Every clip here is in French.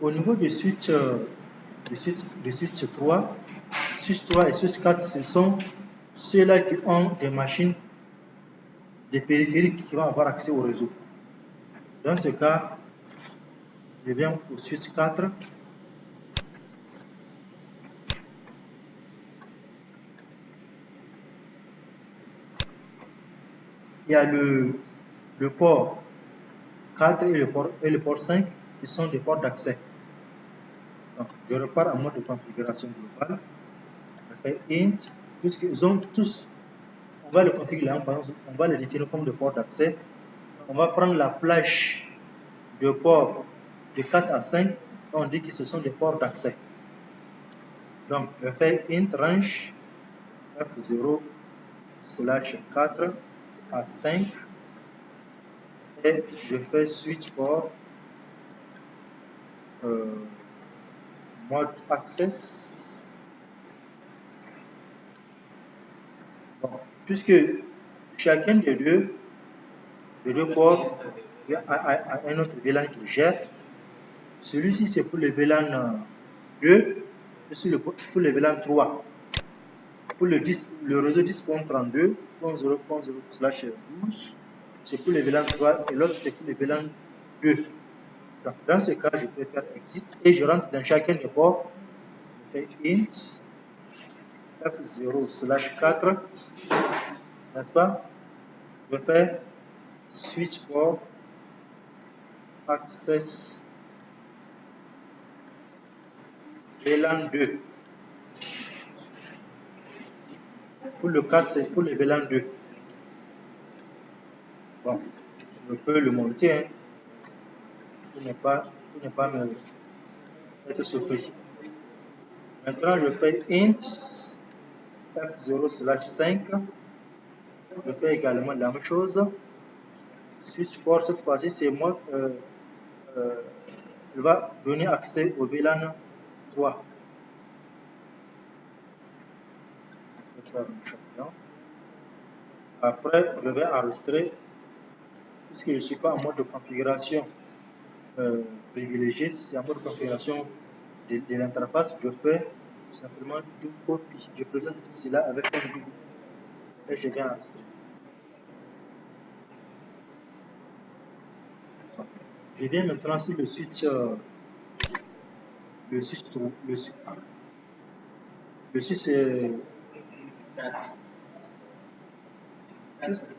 Au niveau du switch, switch 3, switch 3 et switch 4, ce sont ceux-là qui ont des machines, des périphériques qui vont avoir accès au réseau. Dans ce cas, je viens au switch 4. Il y a le port 4 et le port 5 qui sont des ports d'accès. Donc, je repars en mode de configuration globale. Je fais int, puisqu'ils ont tous, on va le configurer là, on va le définir comme des ports d'accès. On va prendre la plage de ports de 4 à 5, on dit que ce sont des ports d'accès. Donc, je fais int range f0/4 à 5 et je fais switch port mode access. Bon, puisque chacun des deux ports a un autre VLAN qui gère. Celui-ci c'est pour le VLAN 2 et pour le VLAN 3. Pour le réseau 10.32.0.0/12, c'est pour le VLAN 3 et l'autre c'est pour le VLAN 2. Donc, dans ce cas, je peux faire exit et je rentre dans chacun des ports. Je fais int f0/4, n'est-ce pas? Je fais switch port access VLAN 2. Pour le 4, c'est pour le VLAN 2. Bon, je peux le monter, hein, pour ne pas être surpris. Maintenant, je fais int f0/5. Je fais également la même chose. Switch port, cette fois-ci, c'est moi. Il va donner accès au VLAN 3. Après, je vais enregistrer, puisque je ne suis pas en mode de configuration privilégié, c'est en mode de configuration de l'interface. Je fais simplement une copie. Je présente cela avec un double et je viens enregistrer. Je viens maintenant sur le switch. Le switch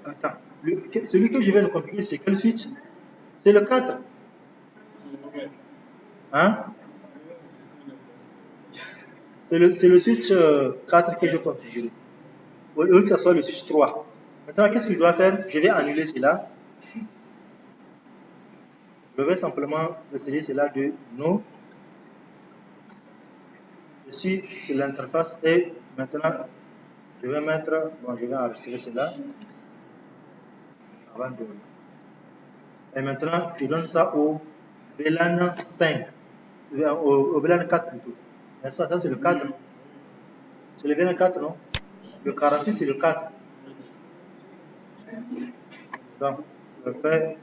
attends, celui que je vais le configurer, c'est quel switch? C'est le 4. Hein? C'est le switch 4 que je configure. Au lieu que ce soit le switch 3. Maintenant, qu'est-ce que je dois faire? Je vais annuler cela. Je vais simplement retirer cela de no. Je suis sur l'interface et maintenant, je vais mettre, bon, je vais retirer cela. Avant de... Et maintenant, je donne ça au VLAN 5. Au VLAN 4 plutôt. N'est-ce pas? Ça, c'est le 4. C'est le VLAN 4, non? Le 48, c'est le 4. Donc, je fais...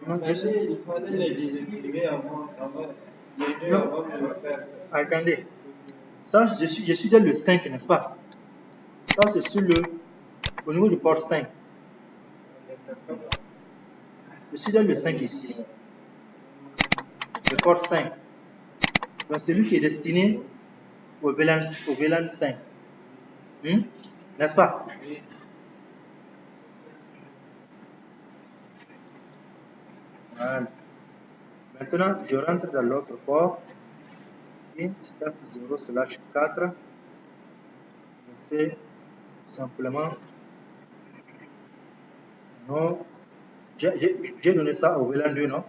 Non, il fallait les désactiver avant de le faire. Attendez. Ça, je suis dans le 5, n'est-ce pas? Ça, c'est au niveau du port 5. Je suis dans le 5 ici. Le port 5. Donc, celui qui est destiné au VLAN 5. N'est-ce pas? Voilà. Maintenant, je rentre dans l'autre port. Int f0/4. Je fais simplement non. J'ai donné ça au VLAN 2, non?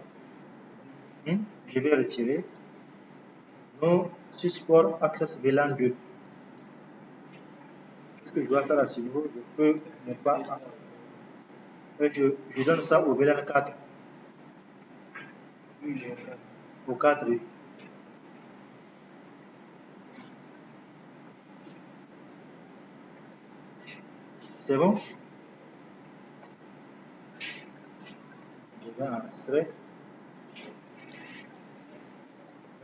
Je vais retirer. Non, support access VLAN 2. Qu'est-ce que je dois faire à ce niveau? Je peux ne pas. Je donne ça au VLAN 4. Au 4, oui. C'est bon? Je vais enregistrer.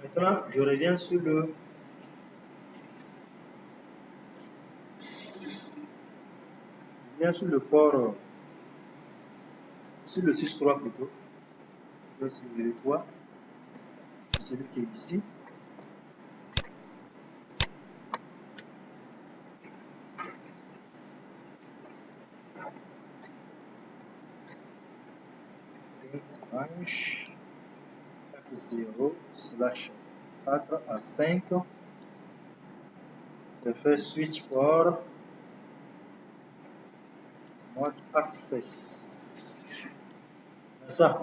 Maintenant, je reviens sur le port, sur le 6.3 plutôt. Je vais utiliser le 3. C'est celui qui est ici. Range F0/4 à 5. Je fais switch port mode access. N'est-ce pas?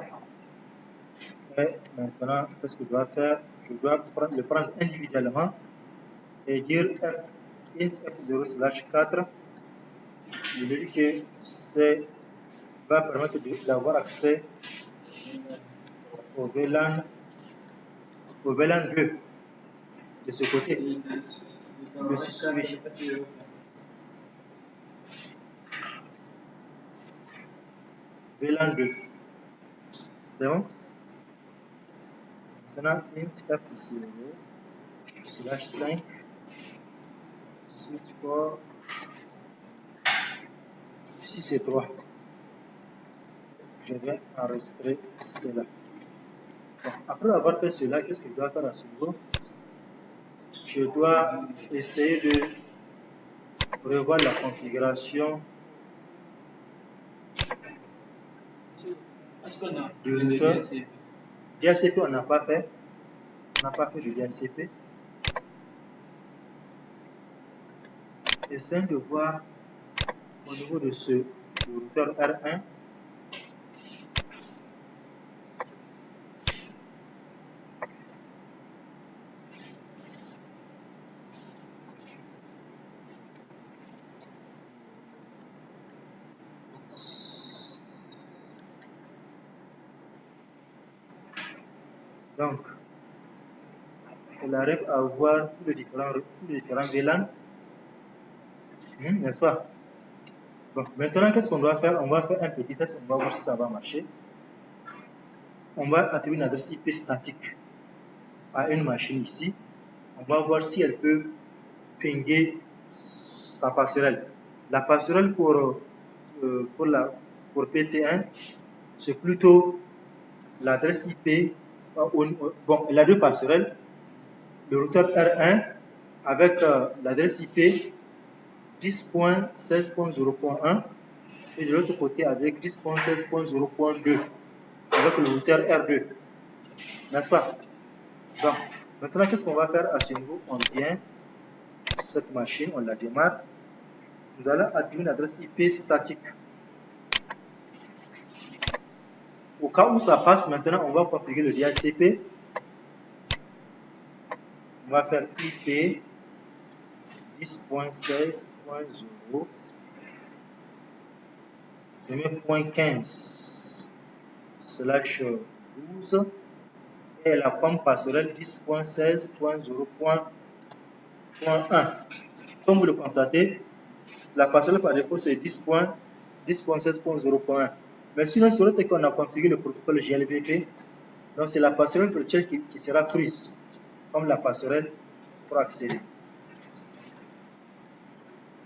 Et maintenant, qu'est-ce que je dois faire? Je dois le prendre individuellement et dire F0/4. Je lui dis que c'est va permettre d'avoir accès au VLAN 2 de ce côté. Le 6, oui. VLAN 2. C'est bon? Maintenant, int F0/5 switch port. Ici c'est 3. Je vais enregistrer cela. Bon, après avoir fait cela, qu'est-ce que je dois faire à ce niveau? Je dois essayer de revoir la configuration du routeur. DHCP, on n'a pas fait. On n'a pas fait de DHCP. Essayons de voir au niveau de ce routeur R1. Donc, elle arrive à voir tous les différents VLAN, n'est-ce pas? Bon, maintenant, qu'est-ce qu'on doit faire? On va faire un petit test, on va voir si ça va marcher. On va attribuer une adresse IP statique à une machine ici. On va voir si elle peut pinguer sa passerelle. La passerelle pour PC1, c'est plutôt l'adresse IP. Bon, elle a deux passerelles. Le routeur R1 avec l'adresse IP 10.16.0.1 et de l'autre côté avec 10.16.0.2 avec le routeur R2. N'est-ce pas? Bon, maintenant, qu'est-ce qu'on va faire à ce niveau? On vient sur cette machine, on la démarre. Nous allons attribuer une adresse IP statique. Au cas où ça passe, maintenant, on va configurer le DHCP. On va faire IP 10.16.0. Je mets .15/12 et la pomme passerelle 10.16.0.1. Comme vous le constatez, la passerelle par défaut c'est 10.16.0.1. Mais sinon, sur l'autre qu'on a configuré le protocole GLBP, donc c'est la passerelle virtuelle qui sera prise comme la passerelle pour accéder.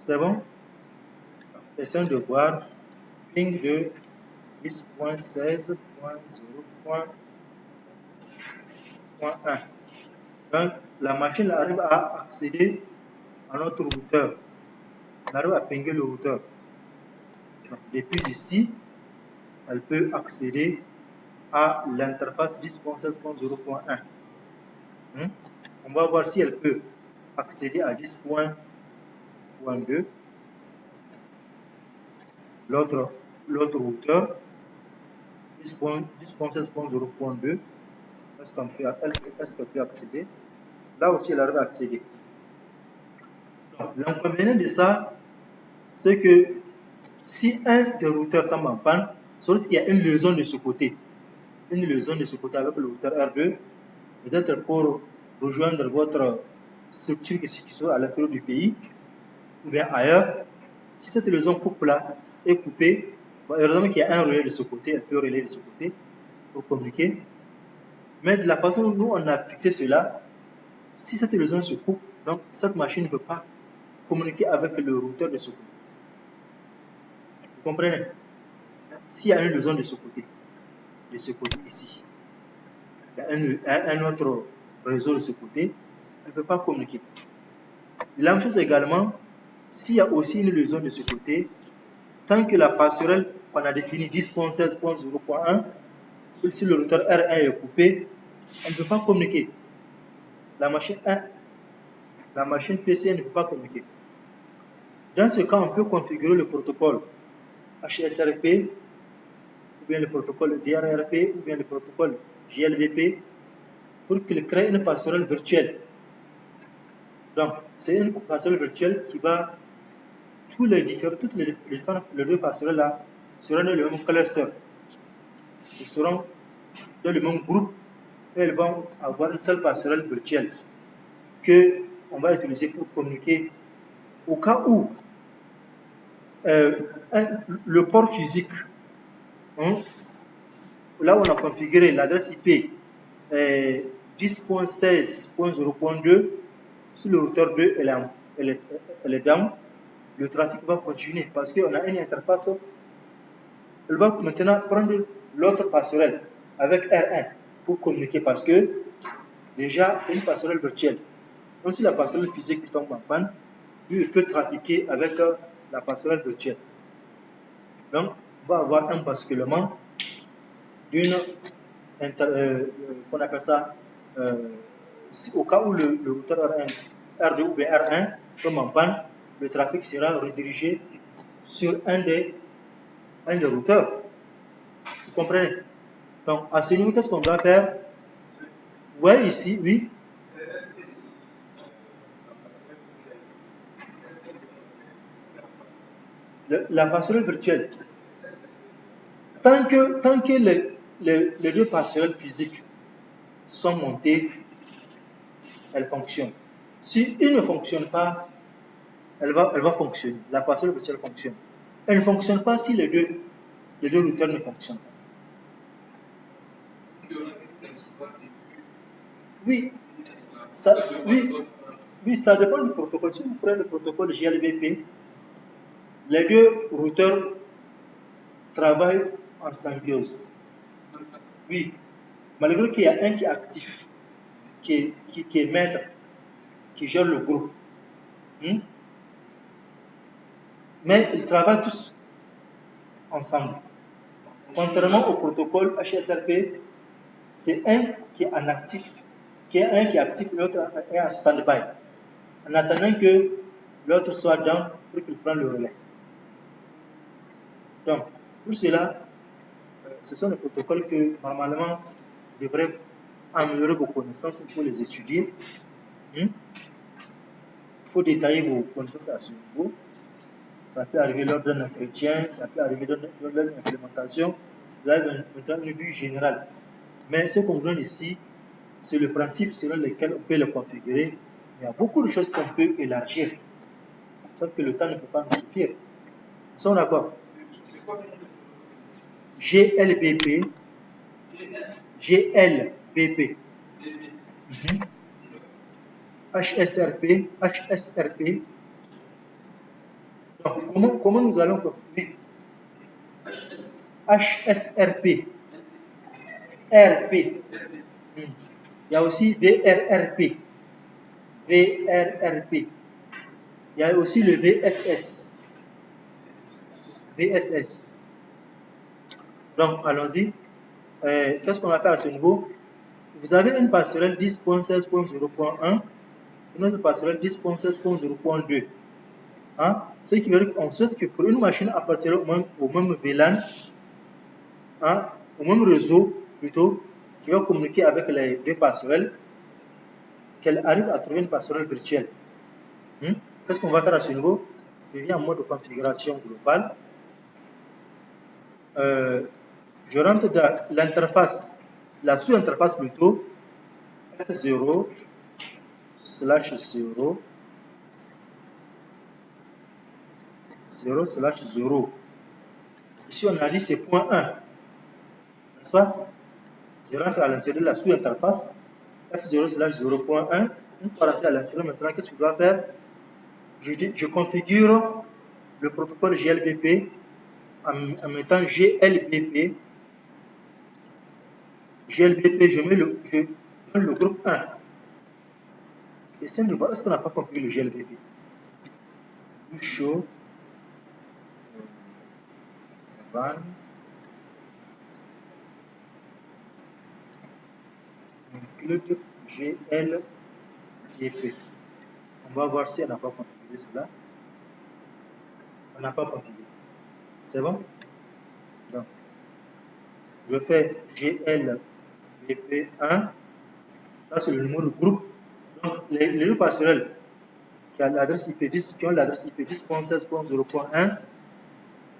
C'est bon? Essayons de voir ping de 10.16.0.1. Donc la machine arrive à accéder à notre routeur. On arrive à pinguer le routeur. Donc, depuis ici, elle peut accéder à l'interface 10.16.0.1. On va voir si elle peut accéder à 10.2. L'autre routeur 10.16.0.2. Est-ce qu'elle peut accéder? Là aussi, elle arrive à accéder. L'inconvénient de ça, c'est que si un des routeurs tombe en panne, sauf qu'il y a une liaison de ce côté. Une liaison de ce côté avec le routeur R2, peut-être pour rejoindre votre structure qui se trouve à l'intérieur du pays ou bien ailleurs. Si cette liaison couple là est coupée, bon, heureusement qu'il y a un relais de ce côté, elle peut relayer de ce côté pour communiquer. Mais de la façon dont nous on a fixé cela, si cette liaison se coupe, donc cette machine ne peut pas communiquer avec le routeur de ce côté. Vous comprenez? S'il y a une liaison de ce côté ici, il y a un autre réseau de ce côté, elle ne peut pas communiquer. La même chose également, s'il y a aussi une liaison de ce côté, tant que la passerelle qu'on a définie 10.16.0.1, si le routeur R1 est coupé, elle ne peut pas communiquer. La machine PC ne peut pas communiquer. Dans ce cas, on peut configurer le protocole HSRP, ou bien le protocole VRRP, ou bien le protocole JLVP, pour qu'il crée une passerelle virtuelle. Donc, c'est une passerelle virtuelle qui va, toutes les deux passerelles là seront dans le même cluster. Ils seront dans le même groupe et elles vont avoir une seule passerelle virtuelle qu'on va utiliser pour communiquer au cas où le port physique, là où on a configuré l'adresse IP 10.16.0.2, si le routeur 2 elle est down, le trafic va continuer parce qu'on a une interface. Elle va maintenant prendre l'autre passerelle avec R1 pour communiquer parce que déjà c'est une passerelle virtuelle. Donc si la passerelle physique tombe en panne, lui il peut trafiquer avec la passerelle virtuelle. Donc on va avoir un basculement d'une qu'on appelle ça au cas où le routeur R2 ou R1 tombe en panne, le trafic sera redirigé sur un des routeurs. Vous comprenez? Donc à ce niveau, qu'est-ce qu'on doit faire? Vous voyez ici, oui. La passerelle virtuelle. Tant que les deux passerelles physiques sont montées, elles fonctionnent. Si une ne fonctionne pas, elle va fonctionner. La passerelle virtuelle fonctionne. Elle ne fonctionne pas si les deux routeurs ne fonctionnent pas. Oui, ça dépend du protocole. Si vous prenez le protocole JLVP, les deux routeurs travaillent en symbiose. Oui, malgré qu'il y a un qui est actif, qui est maître, qui gère le groupe. Mais ils travaillent tous ensemble. Contrairement au protocole HSRP, c'est un qui est en actif, l'autre est en stand-by, en attendant que l'autre soit down pour qu'il prenne le relais. Donc, pour cela, ce sont des protocoles que normalement devraient améliorer vos connaissances, il faut les étudier. Il faut détailler vos connaissances à ce niveau. Ça peut arriver lors d'un entretien, ça peut arriver lors d'une implémentation. Vous avez maintenant une vue générale. Mais ce qu'on donne ici, c'est le principe selon lequel on peut le configurer. Il y a beaucoup de choses qu'on peut élargir. Sauf que le temps ne peut pas nous suffire. Ils sont d'accord? GLBP. GLBP. HSRP. Donc, comment nous allons configurer? HSRP. RP. Il y a aussi VRRP. Il y a aussi le VSS. Donc, allons-y. Qu'est-ce qu'on va faire à ce niveau? Vous avez une passerelle 10.16.0.1, une autre passerelle 10.16.0.2. Ce qui veut dire qu'on souhaite que pour une machine appartenant au même VLAN, au même réseau plutôt, qui va communiquer avec les deux passerelles, qu'elle arrive à trouver une passerelle virtuelle. Qu'est-ce qu'on va faire à ce niveau? Je viens en mode de configuration globale. Je rentre dans l'interface, la sous-interface plutôt, F0/0/0 0/0. Ici, on a dit c'est point 1. N'est-ce pas? Je rentre à l'intérieur de la sous-interface. F0/0.1. Une fois rentré à l'intérieur, maintenant, qu'est-ce que je dois faire? Je configure le protocole GLBP en mettant GLBP. GLBP, je donne le groupe 1. Essayons de voir, est-ce qu'on n'a pas configuré le GLBP? Show run include GLBP. On va voir si on n'a pas configuré cela. On n'a pas configuré. C'est bon? Donc, je fais GLBP1. Là, c'est le numéro de groupe. Donc, les groupes passerelles qui ont l'adresse IP 10.16.0.1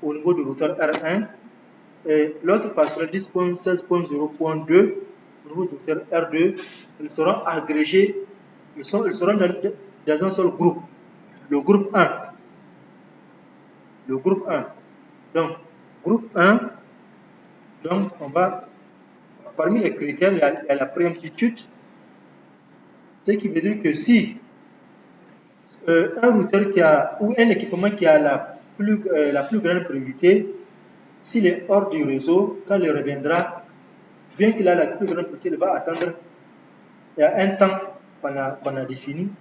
au niveau du routeur R1 et l'autre passerelle 10.16.0.2 au niveau du routeur R2, ils seront agrégés, ils seront dans un seul groupe, le groupe 1. Le groupe 1. Donc, groupe 1, donc on va, parmi les critères, il y a la préemptitude, ce qui veut dire que si un routeur ou un équipement qui a la plus grande priorité, s'il est hors du réseau, quand il reviendra, bien qu'il a la plus grande priorité, il va attendre. Il y a un temps qu'on a défini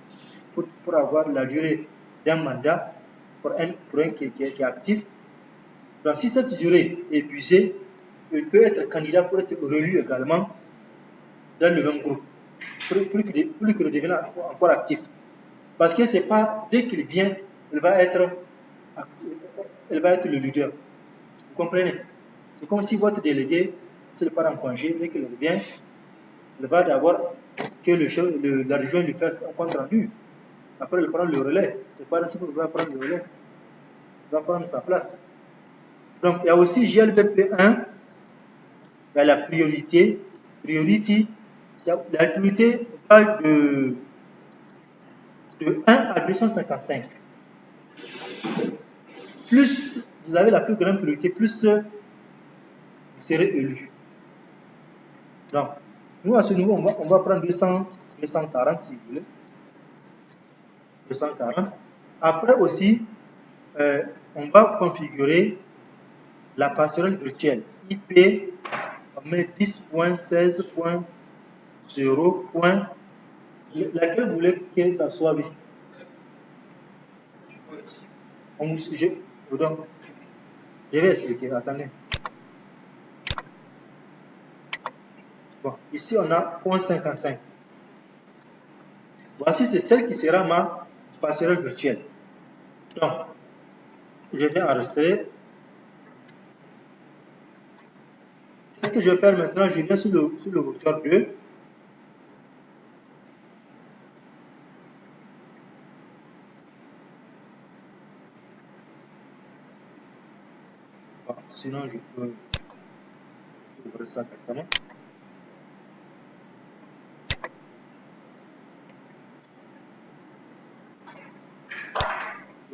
pour avoir la durée d'un mandat pour un qui est actif. Donc, si cette durée est épuisée, il peut être candidat pour être relu également dans le même groupe, plus qu'il devienne encore actif. Parce que c'est pas dès qu'il vient, il va être le leader. Vous comprenez? C'est comme si votre délégué, s'il part en congé, dès qu'il revient, il va d'abord que la région lui fasse un compte rendu. Après, il prend le relais. C'est pas ainsi qu'il va prendre le relais. Il va prendre sa place. Donc, il y a aussi GLBP1. Il y a la priorité. La priorité va de 1 à 255. Plus vous avez la plus grande priorité, plus vous serez élu. Donc, nous à ce niveau, on va prendre 240 si vous voulez. 240. Après aussi, on va configurer la passerelle virtuelle IP. On met 10.16.0. Laquelle vous voulez que ça soit? Je vais expliquer. Attendez. Bon, ici on a 0.55. Voici, c'est celle qui sera ma passerelle virtuelle. Donc, je vais enregistrer. Qu'est-ce que je vais faire maintenant? Je viens sur le routeur 2. Bon, sinon, je peux ouvrir ça directement.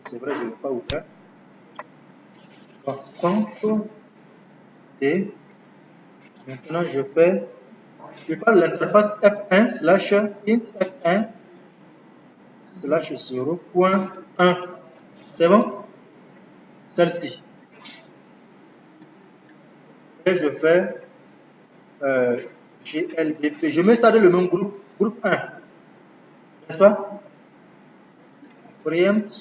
C'est vrai, je ne l'ai pas ouvert. Bon, CTRL D. Maintenant, je parle de l'interface F1/int F1/0.1. C'est bon? Celle-ci. Et je fais GLBP. Je mets ça dans le même groupe 1. N'est-ce pas? Preempt.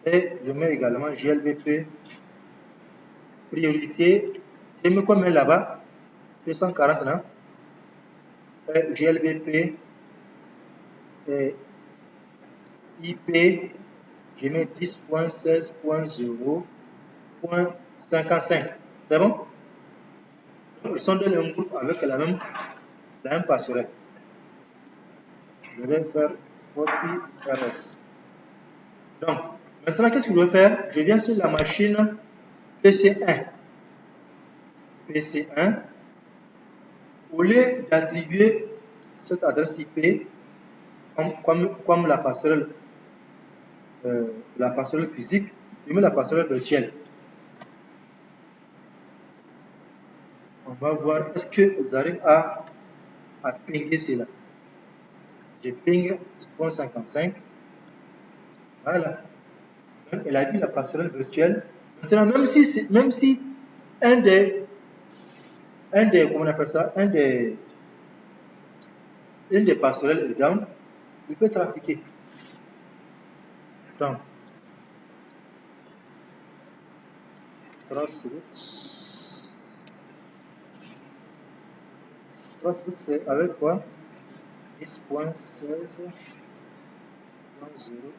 Et je mets également GLBP. Priorité. Je mets combien là-bas? 240 là. Et GLBP. Et IP. Je mets 10.16.0.55. C'est bon? Ils sont dans le même groupe avec la même passerelle. Je vais faire copy RX. Donc, maintenant, qu'est-ce que je vais faire? Je viens sur la machine PC1. PC1. Au lieu d'attribuer cette adresse IP comme la passerelle la passerelle physique, je mets la passerelle virtuelle. On va voir est-ce qu'ils arrivent à pinguer cela. Je ping 0.55. Voilà. Elle a vu la passerelle virtuelle. Maintenant, même si un des comment on appelle ça, une des passerelles est down, il peut trafiquer. Donc, Traceroute, c'est avec quoi? 10.16.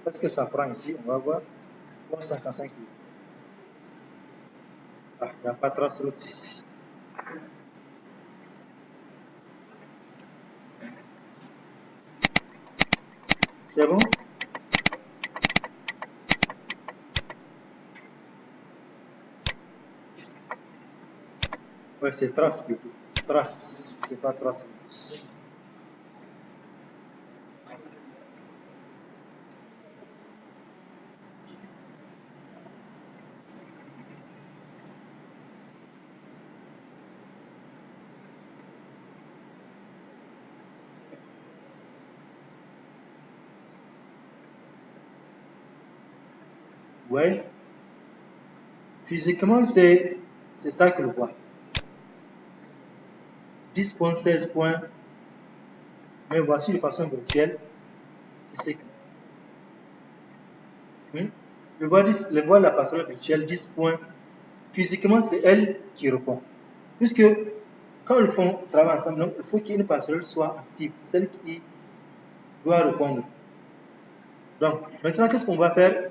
Qu'est-ce que ça prend ici? On va voir. 0.55. Ah, il n'y a pas de Traceroute ici. C'est bon? Ouais, c'est trace plutôt. Trace, c'est pas trace. Ouais. Physiquement, c'est ça que le voit. 10.16 points. Mais voici de façon virtuelle. C'est que. Le voit la passerelle virtuelle 10 points. Physiquement, c'est elle qui répond. Puisque quand ils font travailler ensemble, donc, il faut qu'une passerelle soit active, celle qui doit répondre. Donc, maintenant, qu'est-ce qu'on va faire?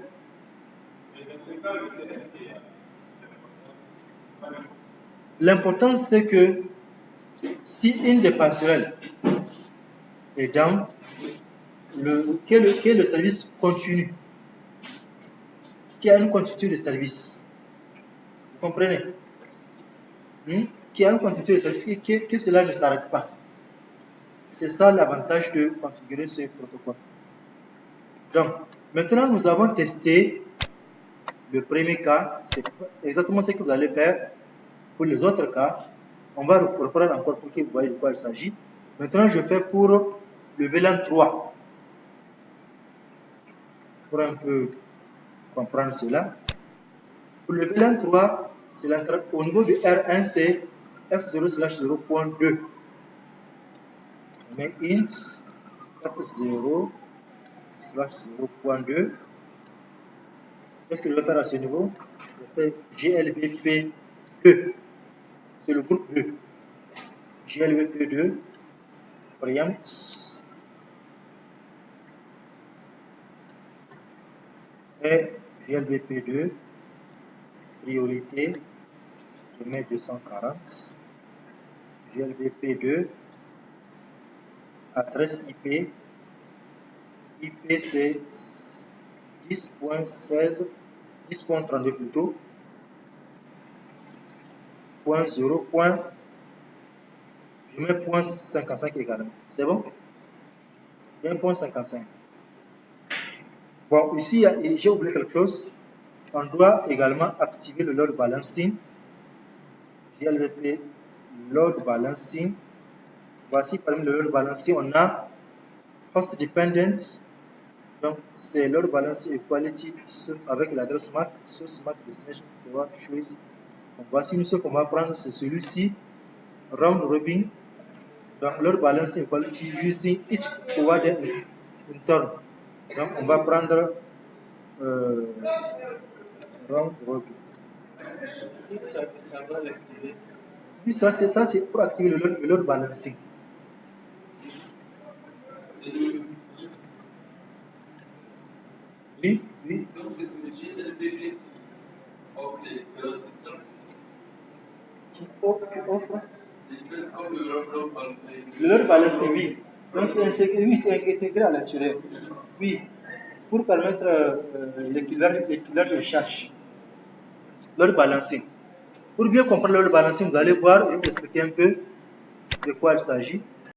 L'important, c'est que si une des passerelles est down, que le service continue, qu'il y a une continuité de service. Vous comprenez? Qu'il y a une continuité de service, que cela ne s'arrête pas. C'est ça l'avantage de configurer ce protocole. Donc, maintenant, nous avons testé le premier cas. C'est exactement ce que vous allez faire pour les autres cas. On va reprendre encore pour que vous voyez de quoi il s'agit. Maintenant, je fais pour le VLAN 3. Pour un peu comprendre cela. Pour le VLAN 3, au niveau du R1, c'est F0/0.2. On met int F0/0.2. Qu'est-ce que je vais faire à ce niveau? Je fais GLBP2. C'est le groupe 2. GLBP2. Preempt. Et GLBP2. Priorité. Je mets 240. GLBP2. Adresse IP. IP c'est 10.16, 10.32 plutôt, .0. Je mets .55 également. C'est bon? Il y a un .55. Bon, ici, j'ai oublié quelque chose. On doit également activer le load balancing. GLBP load balancing. Voici parmi le load balancing, on a host dependent. Donc, c'est load balancing equality avec l'adresse MAC, source MAC destination forward choice. Donc, voici ce qu'on va prendre, c'est celui-ci, round robin. Donc, load balancing equality using each forwarder in turn. Donc, on va prendre round robin. Ça va l'activer. Oui, ça c'est pour activer le load balancing. Oui, oui. Donc c'est le GLBP qui offre le load balancing, oui. Donc c'est intégré à l'intérieur. Oui, pour permettre l'équilibrage de charge. Load balancing. Pour bien comprendre le load balancing, vous allez voir, je vais vous expliquer un peu de quoi il s'agit.